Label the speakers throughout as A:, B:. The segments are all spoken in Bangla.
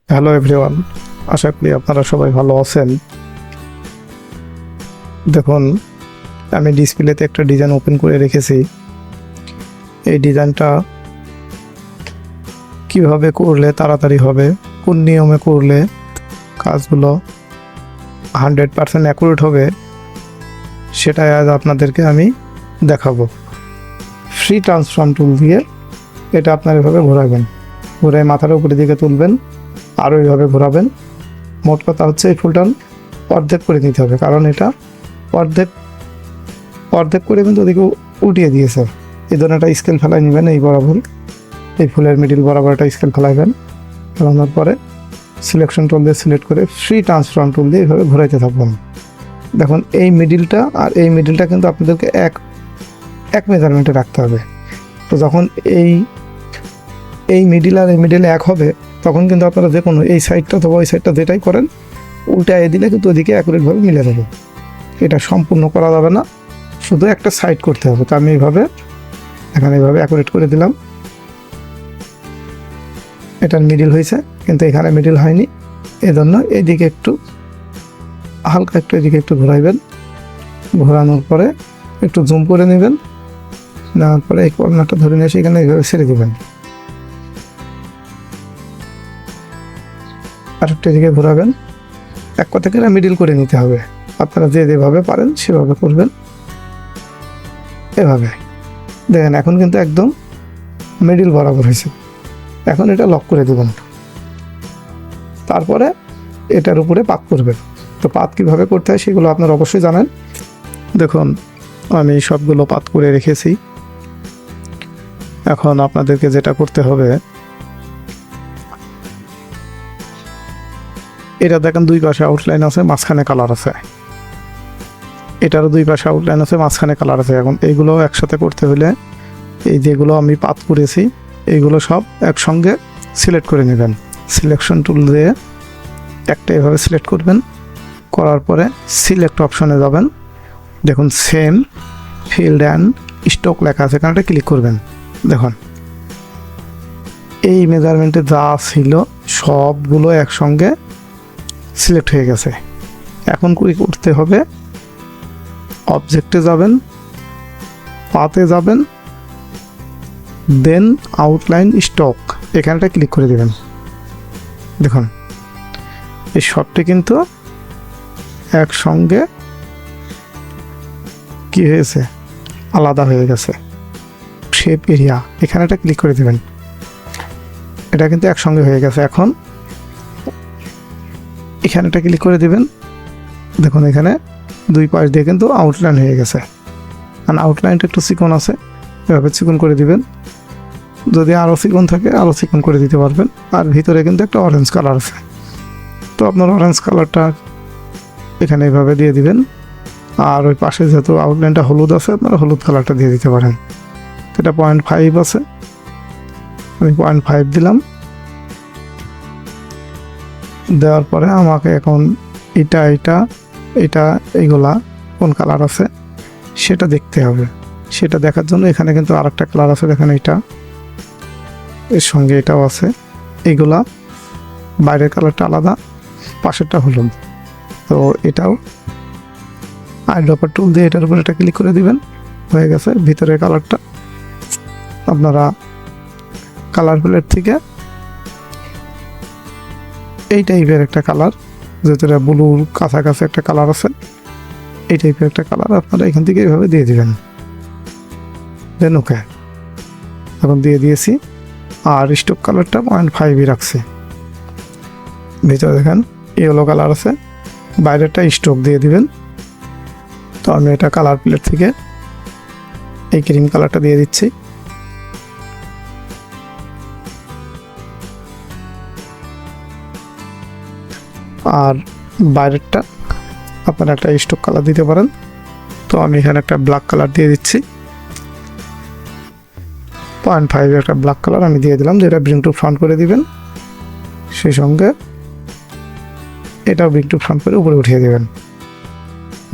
A: হ্যালো এভরিওয়ান, আশা করি আপনারা সবাই ভালো আছেন। দেখুন, আমি ডিসপ্লেতে একটা ডিজাইন ওপেন করে রেখেছি। এই ডিজাইনটা কিভাবে করলে তাড়াতাড়ি হবে, কোন নিয়মে করলে কাজগুলো 100% অ্যাকুরেট হবে, সেটাই আজ আপনাদেরকে আমি দেখাবো। ফ্রি ট্রান্সফর্ম টুল দিয়ে এটা আপনার এভাবে ঘোরাবেন, ঘুরে মাথার উপরের দিকে তুলবেন, আরও এইভাবে ঘোরাবেন। মোট কথা হচ্ছে এই ফুলটা অর্ধেক করে নিতে হবে, কারণ এটা অর্ধেক অর্ধেক করে কিন্তু ওদিকে উল্টিয়ে দিয়েছে। এই ধরনের একটা স্কেল ফেলাই নেবেন, এই বরাবর এই ফুলের মিডিল বরাবর একটা স্কেল ফেলাইবেন। ফেলানোর পরে সিলেকশন টুল দিয়ে সিলেক্ট করে ফ্রি ট্রান্সফর্ম টুল দিয়ে এইভাবে ঘোরাইতে থাকবেন। দেখুন, এই মিডিলটা আর এই মিডিলটা কিন্তু আপনাদেরকে এক মেজারমেন্টে রাখতে হবে। তো যখন এই মিডিল আর এই মিডিল এক হবে, তখন কিন্তু আপনারা যে কোনো এই সাইডটা অথবা ওই সাইডটা যেটাই করেন উল্টায় দিলে কিন্তু ওদিকে অ্যাকুরেটভাবে মিলে যাবে। এটা সম্পূর্ণ করা যাবে না, শুধু একটা সাইড করতে হবে। তো আমি এখানে এইভাবে অ্যাকুরেট করে দিলাম। এটার মিডিল হয়েছে, কিন্তু এখানে মিডিল হয়নি, এজন্য এদিকে একটু হালকা এদিকে একটু ঘোরাইবেন। ঘোরানোর পরে একটু জুম করে নেবেন, নেওয়ার পরে এই কর্নারটা ধরে নিয়ে এসে এখানে এইভাবে ছেড়ে দেবেন। আরেকটা দিকে ঘোরাবেন। এক কথা করে মিডিল করে নিতে হবে। আপনারা যেভাবে পারেন সেভাবে করবেন। এভাবে দেখেন, এখন কিন্তু একদম মিডিল বরাবর হয়েছে। এখন এটা লক করে দেবেন, তারপরে এটার উপরে পাত করবেন। তো পাত কীভাবে করতে হয় সেগুলো আপনারা অবশ্যই জানেন। দেখুন, আমি সবগুলো পাত করে রেখেছি। এখন আপনাদেরকে যেটা করতে হবে, এটা দেখেন দুই পাশে আউটলাইন আছে, মাঝখানে কালার আছে। এটারও দুই পাশে আউটলাইন আছে, মাঝখানে কালার আছে। এখন এইগুলো একসাথে করতে হলে এই যেগুলো আমি পাত করেছি এইগুলো সব একসঙ্গে সিলেক্ট করে নেবেন। সিলেকশন টুল দিয়ে একটা এভাবে সিলেক্ট করবেন, করার পরে সিলেক্ট অপশনে যাবেন। দেখুন, সেম ফিল্ড অ্যান্ড স্টক লেখা আছে, এখানে ক্লিক করবেন। দেখুন, এই মেজারমেন্টে যা ছিল সবগুলো একসঙ্গে সিলেক্ট হয়ে গেছে। এখন কি করতে হবে, অবজেক্টে যাবেন, পাতে যাবেন, দেন আউটলাইন স্টক, এখানটা ক্লিক করে দেবেন। দেখুন, এই সবটি কিন্তু একসঙ্গে কি হয়েছে, আলাদা হয়ে গেছে। শেপ এরিয়া, এখানেটা ক্লিক করে দেবেন। এটা কিন্তু একসঙ্গে হয়ে গেছে। এখন এখানেটা ক্লিক করে দিবেন। দেখুন, এখানে দুই পাশ দিয়ে কিন্তু আউটলাইন হয়ে গেছে। আর আউটলাইনটা একটু চিকন আছে, এভাবে চিকন করে দিবেন। যদি আরও চিকন থাকে আরও চিকন করে দিতে পারবেন। আর ভিতরে কিন্তু একটা অরেঞ্জ কালার আছে, তো আপনার অরেঞ্জ কালারটা এখানে এইভাবে দিয়ে দিবেন। আর ওই পাশে যেহেতু আউটলাইনটা হলুদ আছে, আপনারা হলুদ কালারটা দিয়ে দিতে পারেন। এটা 0.5 আছে, আমি 0.5 দিলাম। দেওয়ার পরে আমাকে এখন এইগুলা কোন কালার আছে সেটা দেখতে হবে। সেটা দেখার জন্য এখানে কিন্তু আরেকটা কালার আছে, দেখেন এটা, এর সঙ্গে এটাও আছে। এইগুলা বাইরের কালারটা আলাদা, পাশেরটা হলুদ। তো এটাও আইড্রপার টুল দিয়ে এটার উপর এটা ক্লিক করে দিবেন, হয়ে গেছে। ভিতরের কালারটা আপনারা কালার প্লেট থেকে এই টাইপের একটা কালার, যেটা ব্লুর কাছাকাছি একটা কালার আছে, এই টাইপের একটা কালার আপনারা এখান থেকে এইভাবে দিয়ে দিবেন। দেন ওকে, এখন দিয়ে দিয়েছি। আর স্টক কালারটা 0.5 রাখছি। ভিতরে দেখেন ইয়েলো কালার আছে, বাইরেরটা স্টক দিয়ে দিবেন। তো আমি এটা কালার প্লেট থেকে এই ক্রিম কালারটা দিয়ে দিচ্ছি। আর বাইরেরটা আপনারা একটা স্টক কালার দিতে পারেন। তো আমি এখানে একটা ব্ল্যাক কালার দিয়ে দিচ্ছি। 0.5 একটা ব্ল্যাক কালার আমি দিয়ে দিলাম, যেটা ব্রিং টু ফ্রন্ট করে দিবেন। সেই সঙ্গে এটাও ব্রিং টু ফ্রন্ট করে উপরে উঠিয়ে দেবেন।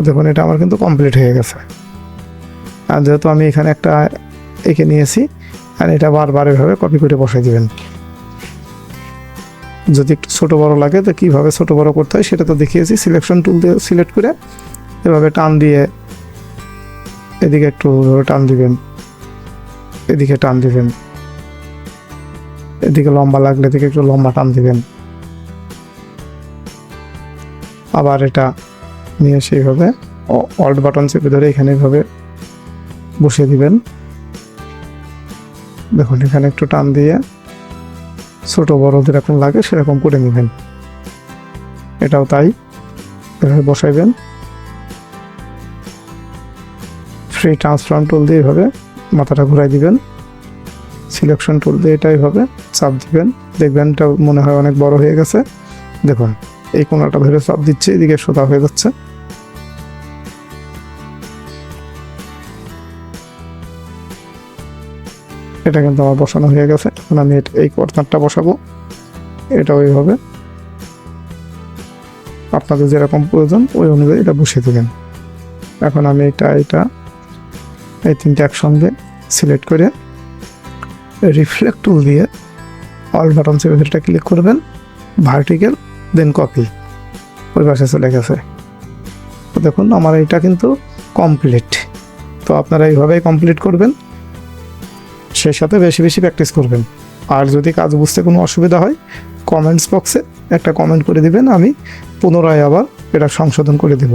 A: দেখুন, এটা আমার কিন্তু কমপ্লিট হয়ে গেছে। আর যেহেতু আমি এখানে একটা এঁকে নিয়েছি, আর এটা বারবার এভাবে কপি করে বসাই দিবেন। যদি একটু ছোটো বড় লাগে তো কীভাবে ছোটো বড় করতে হয় সেটা তো দেখিয়েছি। সিলেকশন টুল দিয়ে সিলেক্ট করে এভাবে টান দিয়ে এদিকে একটু টান দিবেন, এদিকে টান দিবেন, এদিকে লম্বা লাগলে এদিকে একটু লম্বা টান দিবেন। আবার এটা নিয়ে সেইভাবে অল্ট বাটন চেপে ধরে এখানে এইভাবে বসিয়ে দিবেন। দেখুন এখানে একটু টান দিয়ে ছোট বড় যেরকম লাগে সেরকম করে নেবেন। এটাও তাই, এভাবে বসাইবেন। ফ্রি ট্রান্সফর্ম টুল দিয়ে এইভাবে মাথাটা ঘুরাই দিবেন। সিলেকশন টুল দিয়ে এটা এইভাবে চাপ দিবেন, দেখবেন এটা মনে হয় অনেক বড় হয়ে গেছে। দেখুন এই কোণাটা ধরে চাপ দিচ্ছে, এদিকে সোজা হয়ে যাচ্ছে। এটা কিন্তু আমার বসানো হয়ে গেছে। এখন আমি এই কর্নারটা বসাবো, এটা ওইভাবে আপনাদের যেরকম প্রয়োজন ওই অনুযায়ী এটা বসিয়ে দেবেন। এখন আমি এটা এই তিনটা একসঙ্গে সিলেক্ট করে রিফ্লেক্ট টুল দিয়ে অল বাটন চেপে এটা ক্লিক করবেন, ভার্টিক্যাল, দেন কপি, ওই পাশে চলে গেছে। তো দেখুন আমার এটা কিন্তু কমপ্লিট। তো আপনারা এইভাবেই কমপ্লিট করবেন, সেই সাথে বেশি বেশি প্র্যাকটিস করবেন। আর যদি কাজ বুঝতে কোনো অসুবিধা হয় কমেন্টস বক্সে একটা কমেন্ট করে দিবেন, আমি পুনরায় আবার এটা সংশোধন করে দেব।